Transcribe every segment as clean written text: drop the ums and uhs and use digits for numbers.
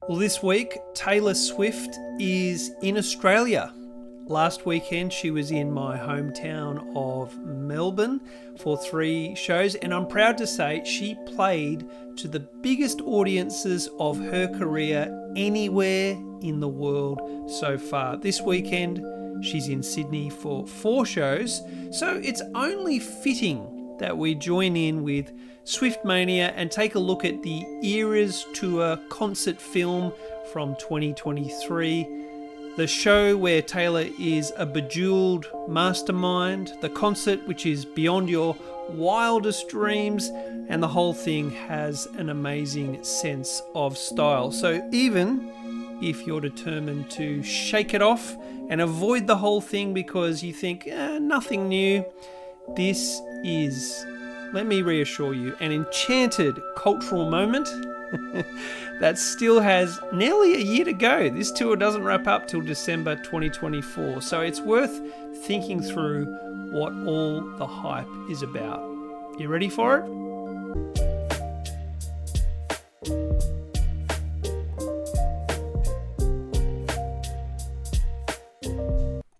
Well, this week, Taylor Swift is in Australia. Last weekend, she was in my hometown of Melbourne for 3 shows, and I'm proud to say she played to the biggest audiences of her career anywhere in the world so far. This weekend, she's in Sydney for 4 shows, so it's only fitting that we join in with Swift Mania and take a look at the Eras Tour concert film from 2023. The show where Taylor is a bejeweled mastermind, the concert which is beyond your wildest dreams, and the whole thing has an amazing sense of style. So even if you're determined to shake it off and avoid the whole thing because you think, nothing new, this is, let me reassure you, an enchanted cultural moment that still has nearly a year to go. This tour doesn't wrap up till December 2024, so it's worth thinking through what all the hype is about. You ready for it?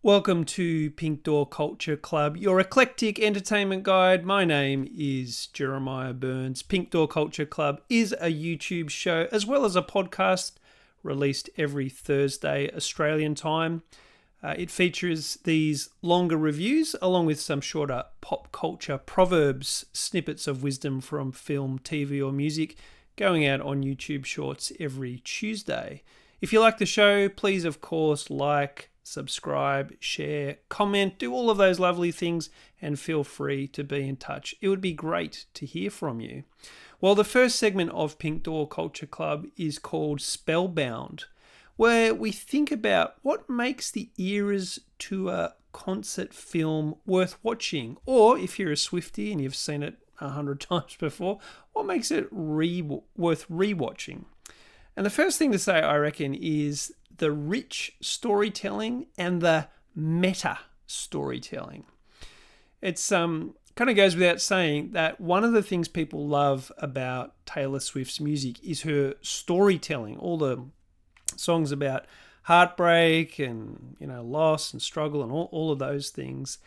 Welcome to Pink Door Culture Club, your eclectic entertainment guide. My name is Jeremiah Burns. Pink Door Culture Club is a YouTube show as well as a podcast released every Thursday Australian time. It features these longer reviews along with some shorter pop culture proverbs, snippets of wisdom from film, TV or music going out on YouTube Shorts every Tuesday. If you like the show, please of course like, subscribe, share, comment, do all of those lovely things, and feel free to be in touch. It would be great to hear from you. Well, the first segment of Pink Door Culture Club is called Spellbound, where we think about what makes the Eras Tour concert film worth watching, or if you're a Swiftie and you've seen it 100 times before, what makes it worth rewatching. And the first thing to say, I reckon, is the rich storytelling and the meta storytelling. It's kind of goes without saying that one of the things people love about Taylor Swift's music is her storytelling. All the songs about heartbreak and, loss and struggle and all of those things.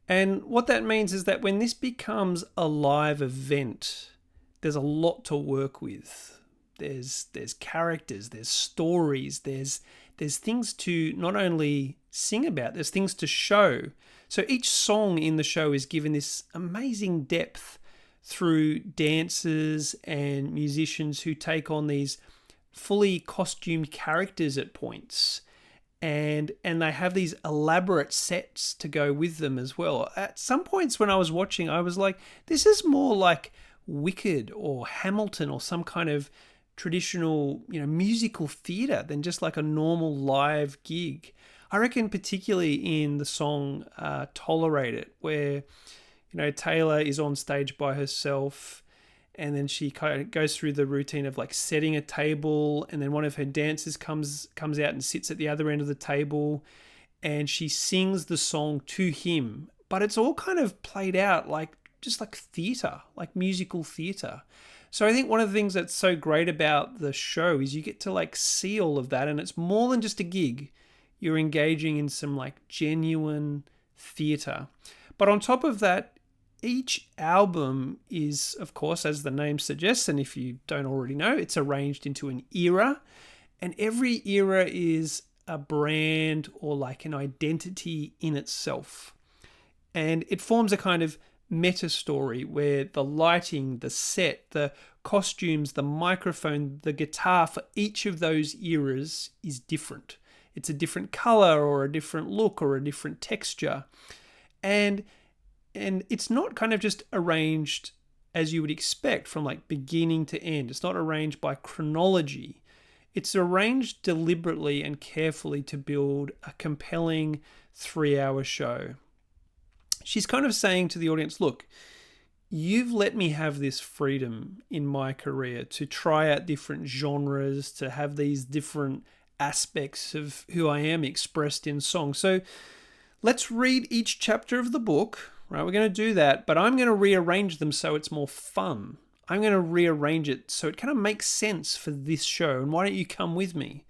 And what that means is that when this becomes a live event, there's a lot to work with. There's characters, there's stories, there's things to not only sing about, there's things to show. So each song in the show is given this amazing depth through dancers and musicians who take on these fully costumed characters at points. And they have these elaborate sets to go with them as well. At some points when I was watching, I was like, this is more like Wicked or Hamilton or some kind of traditional, musical theatre than just like a normal live gig. I reckon particularly in the song Tolerate It, where, Taylor is on stage by herself and then she kind of goes through the routine of like setting a table, and then one of her dancers comes out and sits at the other end of the table and she sings the song to him. But it's all kind of played out just like theatre, like musical theatre. So I think one of the things that's so great about the show is you get to see all of that, and it's more than just a gig. You're engaging in some genuine theatre. But on top of that, each album is, of course, as the name suggests, and if you don't already know, it's arranged into an era, and every era is a brand or an identity in itself. And it forms a kind of meta story where the lighting, the set, the costumes, the microphone, the guitar for each of those eras is different. It's a different color or a different look or a different texture. And it's not kind of just arranged as you would expect from beginning to end. It's not arranged by chronology. It's arranged deliberately and carefully to build a compelling 3-hour show. She's kind of saying to the audience, look, you've let me have this freedom in my career to try out different genres, to have these different aspects of who I am expressed in song. So let's read each chapter of the book, right? We're going to do that, but I'm going to rearrange them so it's more fun. I'm going to rearrange it so it kind of makes sense for this show. And why don't you come with me?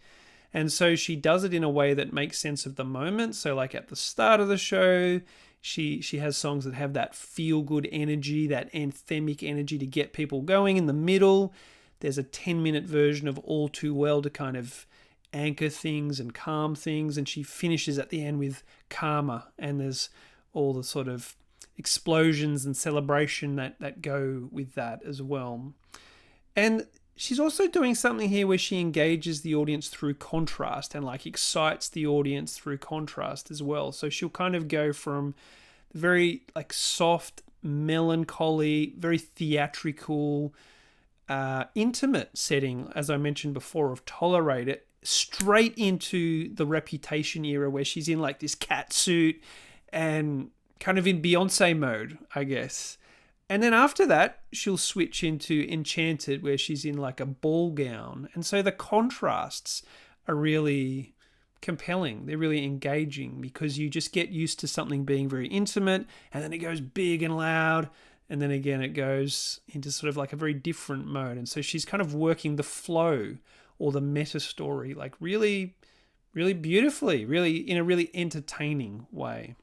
And so she does it in a way that makes sense of the moment. So like at the start of the show, she has songs that have that feel-good energy, that anthemic energy to get people going. In the middle, there's a 10-minute version of All Too Well to kind of anchor things and calm things. And she finishes at the end with Karma. And there's all the sort of explosions and celebration that go with that as well. And she's also doing something here where she engages the audience through contrast and like excites the audience through contrast as well. So she'll kind of go from very like soft, melancholy, very theatrical, intimate setting, as I mentioned before, of Tolerate It, straight into the Reputation era where she's in like this cat suit and kind of in Beyonce mode, I guess. And then after that, she'll switch into Enchanted, where she's in like a ball gown. And so the contrasts are really compelling. They're really engaging because you just get used to something being very intimate, and then it goes big and loud, and then again it goes into sort of like a very different mode. And so she's kind of working the flow or the meta story like really, really beautifully, really in a really entertaining way.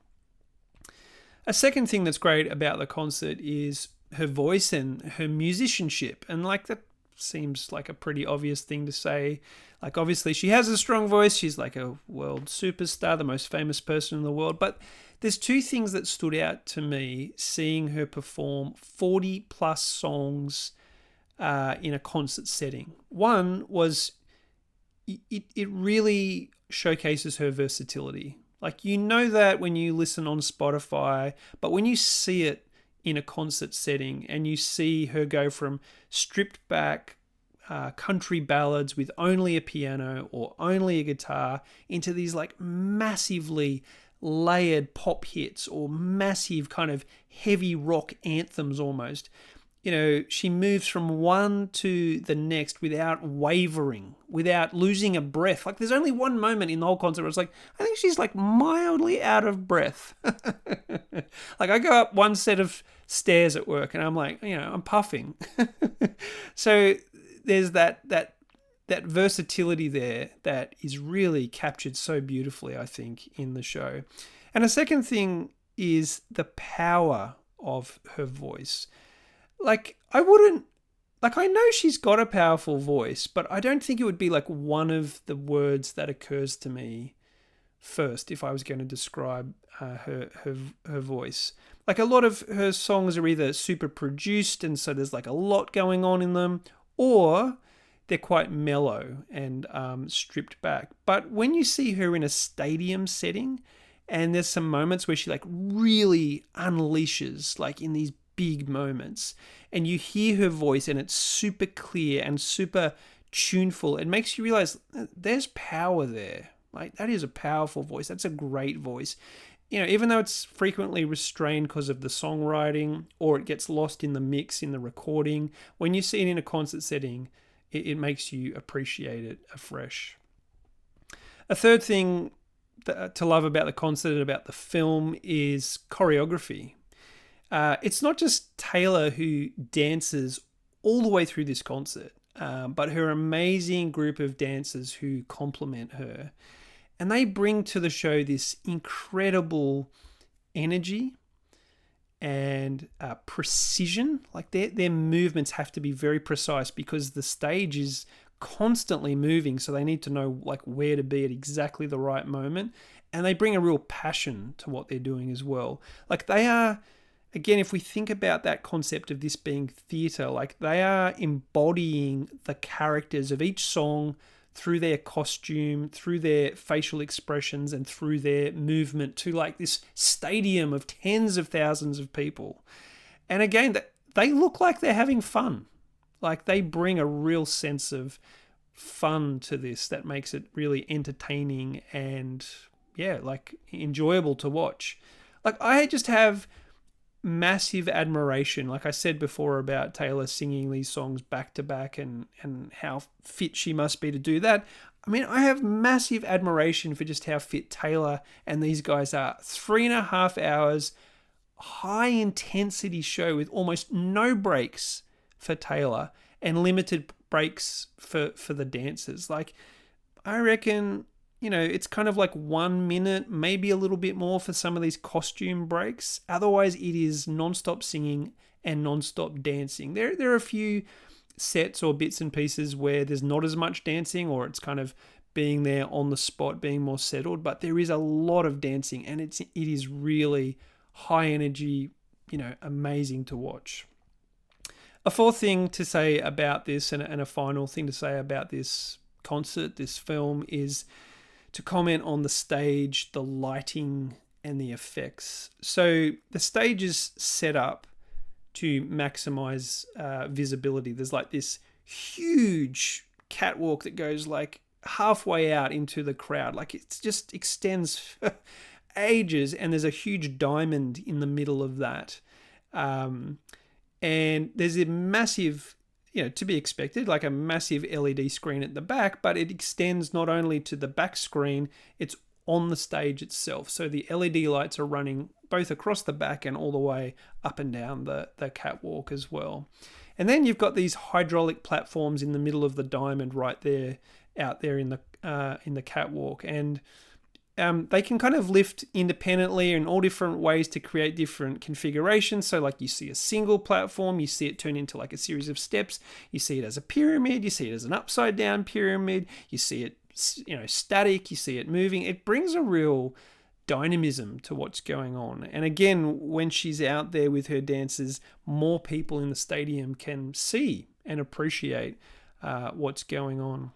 A second thing that's great about the concert is her voice and her musicianship. And like that seems like a pretty obvious thing to say. Like obviously she has a strong voice. She's like a world superstar, the most famous person in the world. But there's two things that stood out to me seeing her perform 40 plus songs in a concert setting. One was it really showcases her versatility. Like, you know that when you listen on Spotify, but when you see it in a concert setting and you see her go from stripped back country ballads with only a piano or only a guitar into these like massively layered pop hits or massive kind of heavy rock anthems almost, you know, she moves from one to the next without wavering, without losing a breath. Like, there's only one moment in the whole concert where it's like, I think she's like mildly out of breath. Like, I go up one set of stairs at work and I'm like, you know, I'm puffing. So there's that versatility there that is really captured so beautifully, I think, in the show. And a second thing is the power of her voice. Like, I know she's got a powerful voice, but I don't think it would be like one of the words that occurs to me first if I was going to describe her voice. Like, a lot of her songs are either super produced and so there's like a lot going on in them, or they're quite mellow and stripped back. But when you see her in a stadium setting, and there's some moments where she like really unleashes, like in these big moments, and you hear her voice and it's super clear and super tuneful, it makes you realize there's power there. Like, that is a powerful voice. That's a great voice. You know, even though it's frequently restrained because of the songwriting or it gets lost in the mix in the recording, when you see it in a concert setting, it makes you appreciate it afresh. A third thing to love about the concert and about the film is choreography. It's not just Taylor who dances all the way through this concert, but her amazing group of dancers who complement her. And they bring to the show this incredible energy and precision. Like, their movements have to be very precise because the stage is constantly moving, so they need to know like where to be at exactly the right moment. And they bring a real passion to what they're doing as well. Like, they are... Again, if we think about that concept of this being theatre, like, they are embodying the characters of each song through their costume, through their facial expressions, and through their movement to like this stadium of tens of thousands of people. And again, they look like they're having fun. Like, they bring a real sense of fun to this that makes it really entertaining and, yeah, like enjoyable to watch. Like, I just have massive admiration, like I said before, about Taylor singing these songs back to back and how fit she must be to do that. I mean, I have massive admiration for just how fit Taylor and these guys are. 3.5 hours, high intensity show with almost no breaks for Taylor and limited breaks for the dancers. Like, I reckon, it's kind of like 1 minute, maybe a little bit more for some of these costume breaks. Otherwise, it is non-stop singing and non-stop dancing. There are a few sets or bits and pieces where there's not as much dancing, or it's kind of being there on the spot, being more settled, but there is a lot of dancing, and it is really high energy, amazing to watch. A fourth thing to say about this, and a final thing to say about this concert, this film, is to comment on the stage, the lighting, and the effects. So the stage is set up to maximize visibility. There's like this huge catwalk that goes like halfway out into the crowd. Like, it just extends for ages, and there's a huge diamond in the middle of that. And there's a massive, to be expected, like a massive LED screen at the back, but it extends not only to the back screen, it's on the stage itself. So the LED lights are running both across the back and all the way up and down the catwalk as well. And then you've got these hydraulic platforms in the middle of the diamond right there, out there in the catwalk, and they can kind of lift independently in all different ways to create different configurations. So like, you see a single platform, you see it turn into like a series of steps, you see it as a pyramid, you see it as an upside down pyramid, you see it static, you see it moving. It brings a real dynamism to what's going on. And again, when she's out there with her dancers, more people in the stadium can see and appreciate what's going on.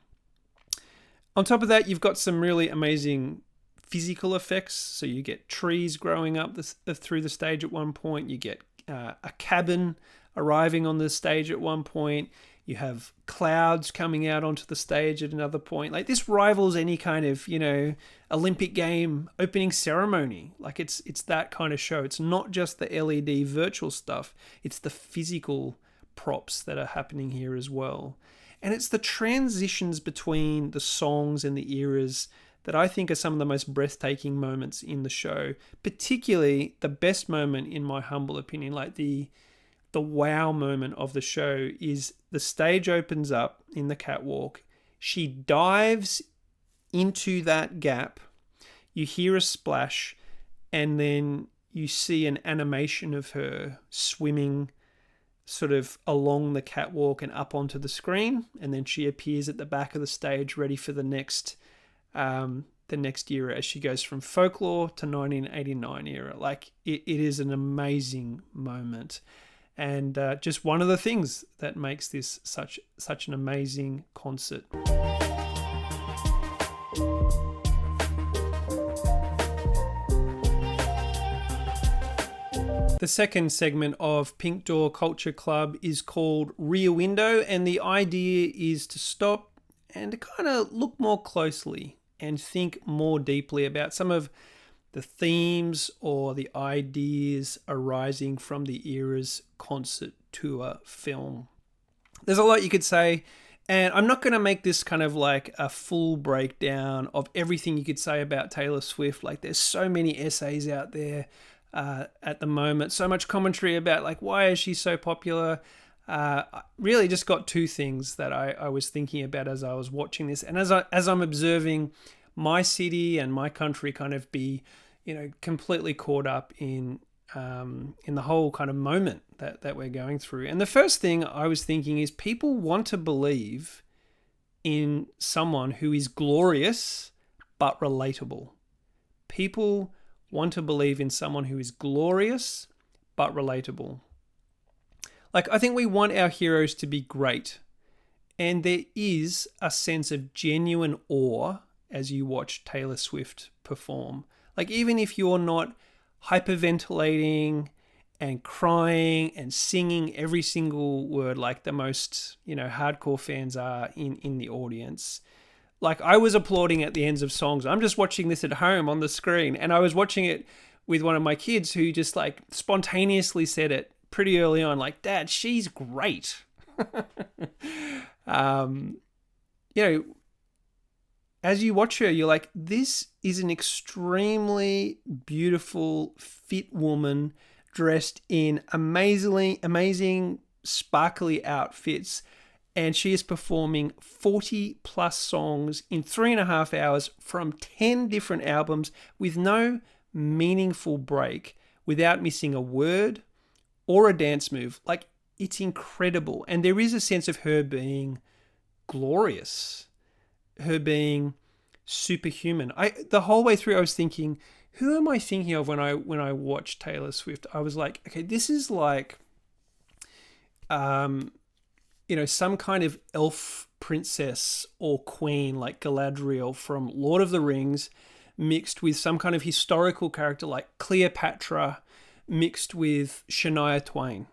On top of that, you've got some really amazing physical effects. So you get trees growing up through the stage at one point. You get a cabin arriving on the stage at one point. You have clouds coming out onto the stage at another point. Like, this rivals any kind of, Olympic game opening ceremony. Like, it's that kind of show. It's not just the LED virtual stuff. It's the physical props that are happening here as well. And it's the transitions between the songs and the eras that I think are some of the most breathtaking moments in the show. Particularly the best moment, in my humble opinion, like the wow moment of the show, is the stage opens up in the catwalk. She dives into that gap. You hear a splash, and then you see an animation of her swimming sort of along the catwalk and up onto the screen, and then she appears at the back of the stage ready for the next era, as she goes from folklore to 1989 era. Like, it is an amazing moment, and just one of the things that makes this such an amazing concert. The second segment of Pink Door Culture Club is called Rear Window, and the idea is to stop and to kind of look more closely and think more deeply about some of the themes or the ideas arising from the era's concert tour film. There's a lot you could say, and I'm not going to make this kind of like a full breakdown of everything you could say about Taylor Swift. Like, there's so many essays out there at the moment, so much commentary about like, why is she so popular? I really just got two things that I was thinking about as I was watching this, and as I'm observing my city and my country kind of be, completely caught up in the whole kind of moment that we're going through. And the first thing I was thinking is, people want to believe in someone who is glorious but relatable. People want to believe in someone who is glorious but relatable. Like, I think we want our heroes to be great, and there is a sense of genuine awe as you watch Taylor Swift perform. Like, even if you're not hyperventilating and crying and singing every single word like the most, hardcore fans are in the audience. Like, I was applauding at the ends of songs. I'm just watching this at home on the screen, and I was watching it with one of my kids who just like spontaneously said it pretty early on, like, "Dad, she's great." As you watch her, you're like, this is an extremely beautiful, fit woman dressed in amazing sparkly outfits, and she is performing 40 plus songs in 3.5 hours from 10 different albums with no meaningful break, without missing a word or a dance move. Like, it's incredible. And there is a sense of her being glorious, her being superhuman. The whole way through I was thinking, who am I thinking of when I watched Taylor Swift? I was like, okay, this is like some kind of elf princess or queen like Galadriel from Lord of the Rings, mixed with some kind of historical character like Cleopatra, mixed with Shania Twain.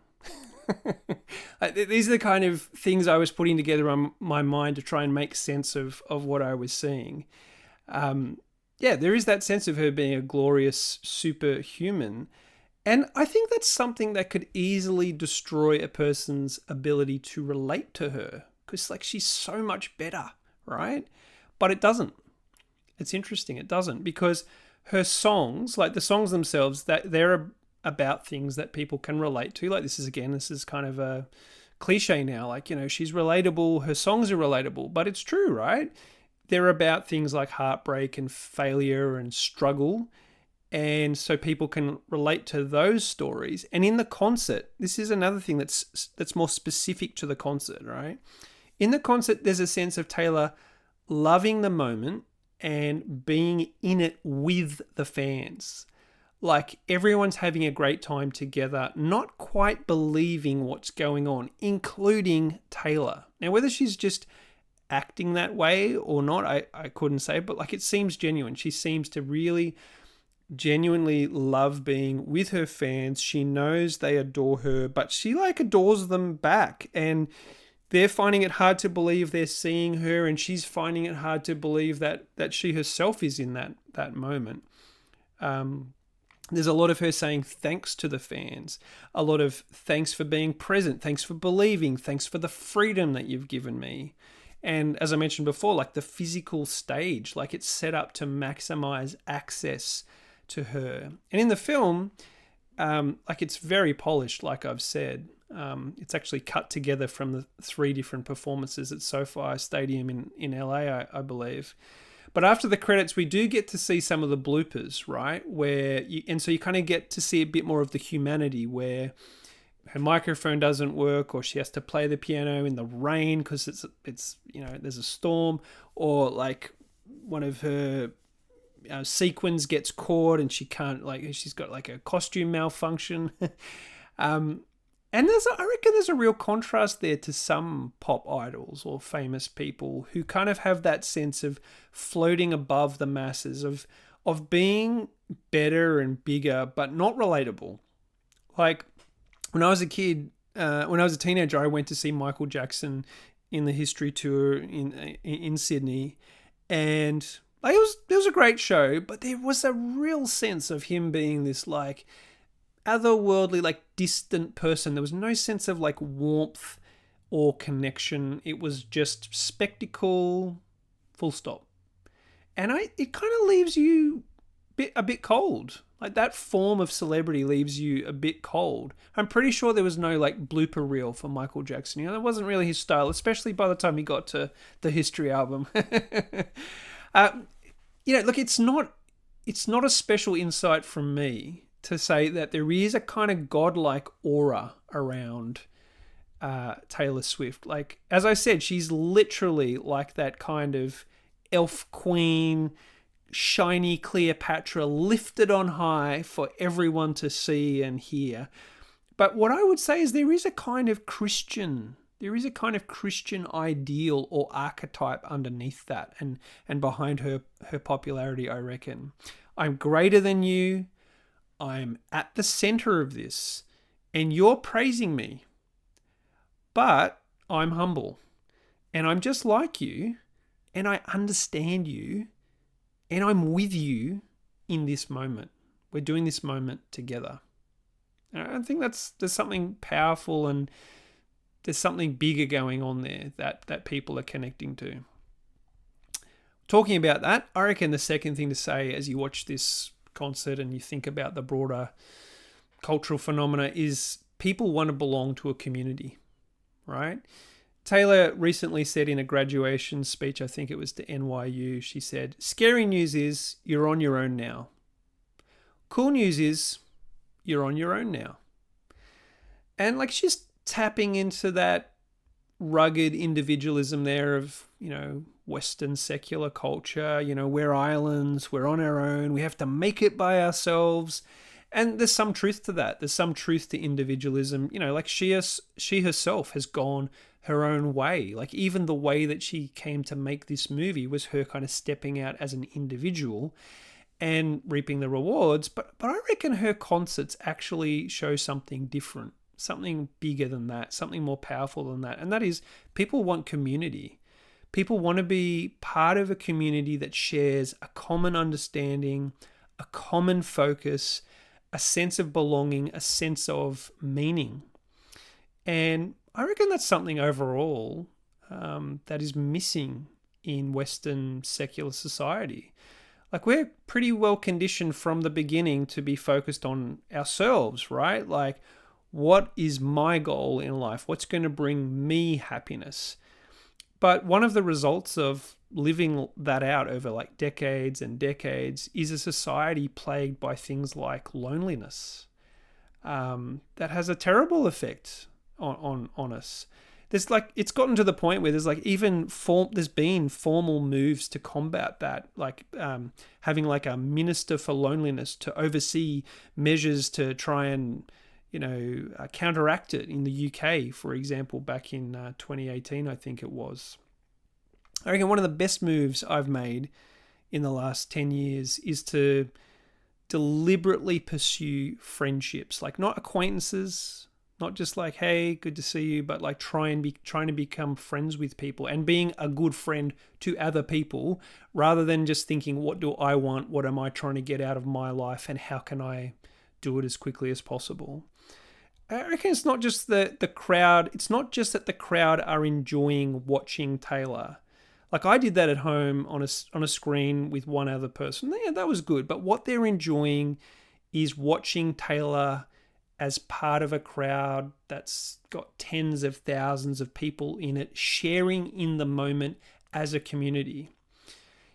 These are the kind of things I was putting together on my mind to try and make sense of what I was seeing. There is that sense of her being a glorious superhuman. And I think that's something that could easily destroy a person's ability to relate to her, because like she's so much better, right? But it doesn't. It's interesting. It doesn't, because her songs, like the songs themselves, that they're about things that people can relate to. Like this is kind of a cliche now. Like, she's relatable. Her songs are relatable, but it's true, right? They're about things like heartbreak and failure and struggle. And so people can relate to those stories. And in the concert, this is another thing that's more specific to the concert, right? In the concert, there's a sense of Taylor loving the moment and being in it with the fans. Like everyone's having a great time together, not quite believing what's going on, including Taylor. Now, whether she's just acting that way or not, I couldn't say, but like it seems genuine. She seems to really genuinely love being with her fans. She knows they adore her, but she like adores them back, and they're finding it hard to believe they're seeing her, and she's finding it hard to believe that she herself is in that moment. There's a lot of her saying thanks to the fans, a lot of thanks for being present, thanks for believing, thanks for the freedom that you've given me. And as I mentioned before, like the physical stage, like it's set up to maximize access to her. And in the film, like it's very polished, like I've said. It's actually cut together from the 3 different performances at SoFi Stadium in LA, I believe. But after the credits, we do get to see some of the bloopers, right? So you kind of get to see a bit more of the humanity, where her microphone doesn't work, or she has to play the piano in the rain because it's there's a storm, or like one of her sequins gets caught and she can't, like she's got like a costume malfunction. And I reckon there's a real contrast there to some pop idols or famous people who kind of have that sense of floating above the masses, of being better and bigger, but not relatable. Like when I was a kid, when I was a teenager, I went to see Michael Jackson in the History Tour in Sydney, and like it was a great show, but there was a real sense of him being this like otherworldly, like distant person. There was no sense of like warmth or connection. It was just spectacle, full stop. And it kind of leaves you a bit cold. Like that form of celebrity leaves you a bit cold. I'm pretty sure there was no like blooper reel for Michael Jackson. That wasn't really his style, especially by the time he got to the History album. Look, it's not a special insight from me to say that there is a kind of godlike aura around Taylor Swift. Like, as I said, she's literally like that kind of elf queen, shiny Cleopatra, lifted on high for everyone to see and hear. But what I would say is there is a kind of Christian ideal or archetype underneath that and behind her popularity, I reckon. I'm greater than you. I'm at the center of this, and you're praising me. But I'm humble, and I'm just like you, and I understand you, and I'm with you in this moment. We're doing this moment together. And I think there's something powerful, and there's something bigger going on there that people are connecting to. Talking about that, I reckon the second thing to say as you watch this concert and you think about the broader cultural phenomena is people want to belong to a community. right? Taylor recently said in a graduation speech, I think it was to NYU, she said, "Scary news is you're on your own now. Cool news is you're on your own now." And like she's tapping into that rugged individualism there of, Western secular culture. We're islands, we're on our own, we have to make it by ourselves. And there's some truth to that. There's some truth to individualism. Like she herself has gone her own way. Like even the way that she came to make this movie was her kind of stepping out as an individual and reaping the rewards. But I reckon her concerts actually show something different, something bigger than that, something more powerful than that. And that is, people want community. People want to be part of a community that shares a common understanding, a common focus, a sense of belonging, a sense of meaning. And I reckon that's something overall that is missing in Western secular society. Like we're pretty well conditioned from the beginning to be focused on ourselves, right? Like, what is my goal in life? What's going to bring me happiness? But one of the results of living that out over like decades and decades is a society plagued by things like loneliness. That has a terrible effect on us. There's like, it's gotten to the point where there's like there's been formal moves to combat that, like having like a minister for loneliness to oversee measures to try and counteract it in the UK, for example, back in 2018, I think it was. I reckon one of the best moves I've made in the last 10 years is to deliberately pursue friendships, like not acquaintances, not just like, hey, good to see you, but like trying to become friends with people and being a good friend to other people, rather than just thinking, what do I want? What am I trying to get out of my life? And how can I do it as quickly as possible? I reckon it's not just the crowd. It's not just that the crowd are enjoying watching Taylor. Like I did that at home on a screen with one other person. Yeah, that was good. But what they're enjoying is watching Taylor as part of a crowd that's got tens of thousands of people in it, sharing in the moment as a community.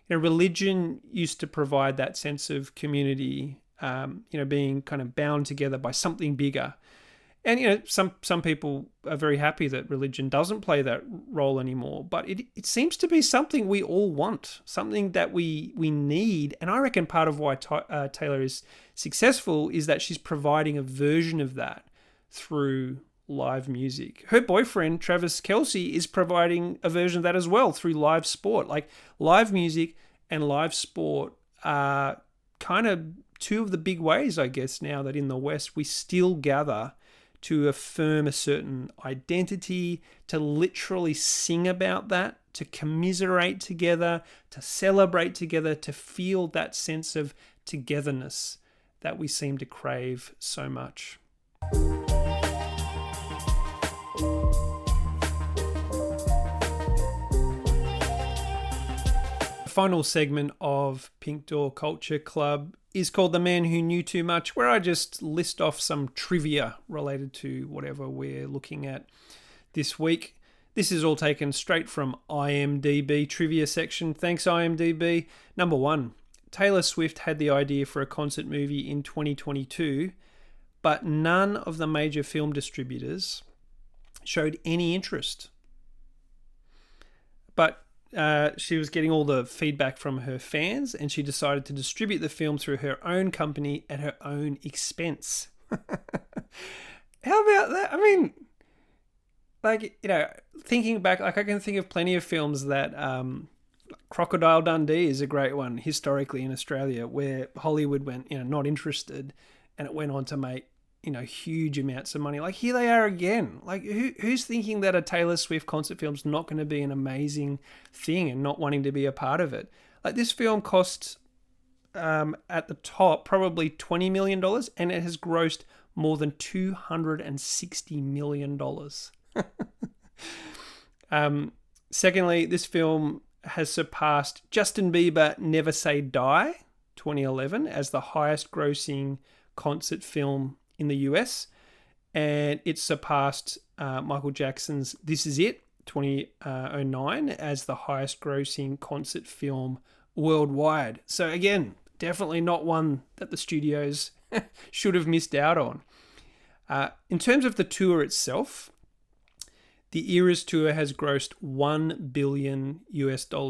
Religion used to provide that sense of community, being kind of bound together by something bigger. And, some people are very happy that religion doesn't play that role anymore. But it seems to be something we all want, something that we need. And I reckon part of why Taylor is successful is that she's providing a version of that through live music. Her boyfriend, Travis Kelce, is providing a version of that as well through live sport. Like live music and live sport are kind of two of the big ways, I guess, now that in the West we still gather to affirm a certain identity, to literally sing about that, to commiserate together, to celebrate together, to feel that sense of togetherness that we seem to crave so much. The final segment of Pink Door Culture Club is called The Man Who Knew Too Much, where I just list off some trivia related to whatever we're looking at this week. This is all taken straight from IMDb trivia section. Thanks, IMDb. Number 1, Taylor Swift had the idea for a concert movie in 2022, but none of the major film distributors showed any interest. But she was getting all the feedback from her fans, and she decided to distribute the film through her own company at her own expense. How about that? I mean, like, thinking back, like I can think of plenty of films that Crocodile Dundee is a great one historically in Australia, where Hollywood went, not interested, and it went on to make, huge amounts of money. Like here they are again. Like who's thinking that a Taylor Swift concert film's not going to be an amazing thing and not wanting to be a part of it? Like this film cost at the top probably $20 million, and it has grossed more than $260 million. Secondly, this film has surpassed Justin Bieber Never Say Die 2011 as the highest grossing concert film in the US. and it surpassed Michael Jackson's This Is It 2009 as the highest grossing concert film worldwide. So again, definitely not one that the studios should have missed out on. In terms of the tour itself, the Eras Tour has grossed $1 billion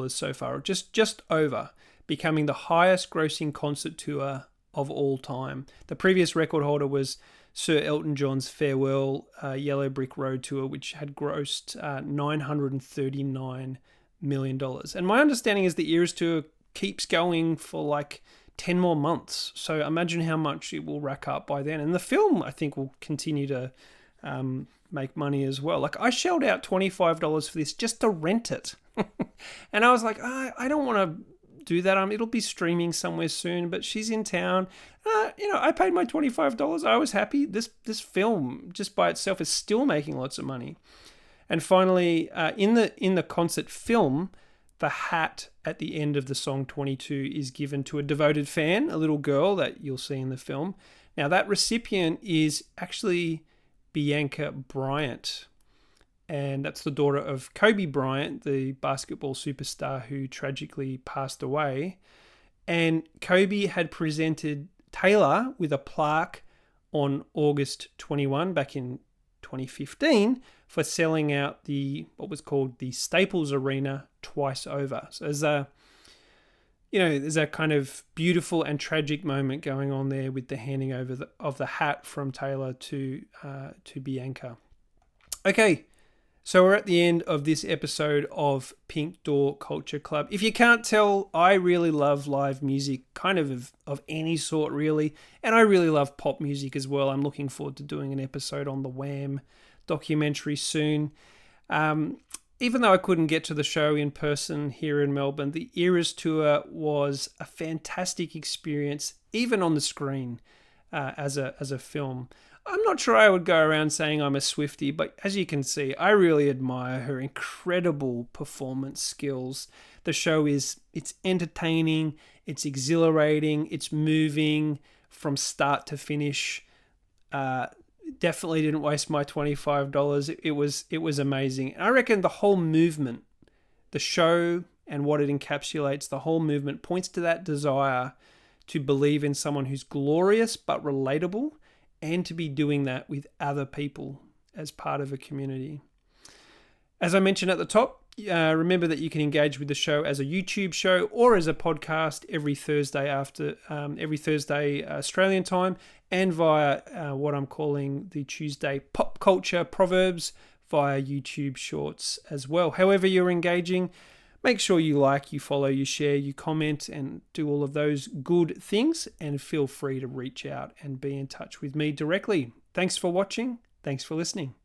so far, just over, becoming the highest grossing concert tour of all time. The previous record holder was Sir Elton John's farewell Yellow Brick Road tour, which had grossed $939 million. And my understanding is the Eras Tour keeps going for like 10 more months. So imagine how much it will rack up by then. And the film, I think, will continue to make money as well. Like, I shelled out $25 for this just to rent it. And I was like, I don't want to do that. It'll be streaming somewhere soon, but she's in town. I paid my $25. I was happy. This film just by itself is still making lots of money. And finally, in the concert film, the hat at the end of the song 22 is given to a devoted fan, a little girl that you'll see in the film. Now, that recipient is actually Bianca Bryant, and that's the daughter of Kobe Bryant, the basketball superstar who tragically passed away. And Kobe had presented Taylor with a plaque on August 21 back in 2015 for selling out what was called the Staples Arena twice over. So there's a kind of beautiful and tragic moment going on there with the handing over of the hat from Taylor to Bianca. Okay, so we're at the end of this episode of Pink Door Culture Club. If you can't tell, I really love live music, kind of any sort, really. And I really love pop music as well. I'm looking forward to doing an episode on the Wham documentary soon. Even though I couldn't get to the show in person here in Melbourne, the Eras Tour was a fantastic experience, even on the screen as a film. I'm not sure I would go around saying I'm a Swiftie, but as you can see, I really admire her incredible performance skills. The show it's entertaining, it's exhilarating, it's moving from start to finish. Definitely didn't waste my $25. It was amazing. I reckon the whole movement, the show and what it encapsulates, the whole movement points to that desire to believe in someone who's glorious but relatable, and to be doing that with other people as part of a community. As I mentioned at the top, remember that you can engage with the show as a YouTube show or as a podcast every Thursday Australian time, and via what I'm calling the Tuesday Pop Culture Proverbs via YouTube Shorts as well. However you're engaging, make sure you like, you follow, you share, you comment, and do all of those good things, and feel free to reach out and be in touch with me directly. Thanks for watching. Thanks for listening.